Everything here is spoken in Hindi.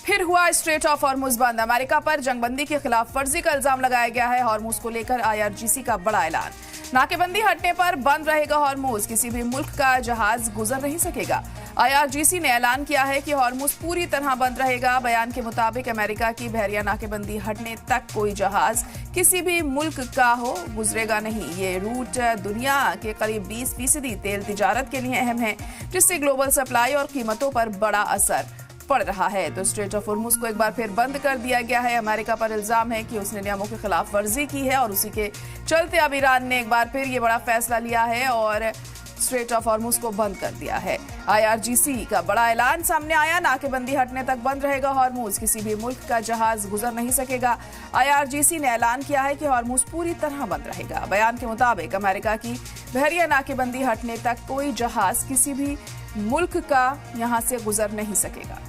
फिर हुआ स्ट्रेट ऑफ हॉर्मुज बंद। अमेरिका पर जंगबंदी की खिलाफ वर्जी का इल्जाम लगाया गया है। हॉर्मुज को लेकर आईआरजीसी का बड़ा ऐलान। नाकेबंदी हटने पर बंद रहेगा हॉर्मुज, किसी भी मुल्क का जहाज गुजर नहीं सकेगा। आईआरजीसी ने ऐलान किया है कि हॉर्मुज पूरी तरह बंद रहेगा। बयान के मुताबिक अमेरिका की बहरिया नाकेबंदी हटने तक कोई जहाज किसी भी मुल्क का हो गुजरेगा नहीं। ये रूट दुनिया के करीब 20% तेल तिजारत के लिए अहम है, जिससे ग्लोबल सप्लाई और कीमतों पर बड़ा असर पड़ रहा है। तो स्ट्रेट ऑफ हॉर्मुज को एक बार फिर बंद कर दिया गया है। अमेरिका पर इल्जाम है कि उसने नियमों की खिलाफ वर्जी की है और उसी के चलते अब ईरान ने एक बार फिर ये बड़ा फैसला लिया है और स्ट्रेट ऑफ हॉर्मुज को बंद कर दिया है। आईआरजीसी का बड़ा ऐलान सामने आया। नाकेबंदी हटने तक बंद रहेगा हॉर्मुज, किसी भी मुल्क का जहाज गुजर नहीं सकेगा। आईआरजीसी ने ऐलान किया है कि हॉर्मुज पूरी तरह बंद रहेगा। बयान के मुताबिक अमेरिका की बहरिया नाकेबंदी हटने तक कोई जहाज किसी भी मुल्क का यहां से गुजर नहीं सकेगा।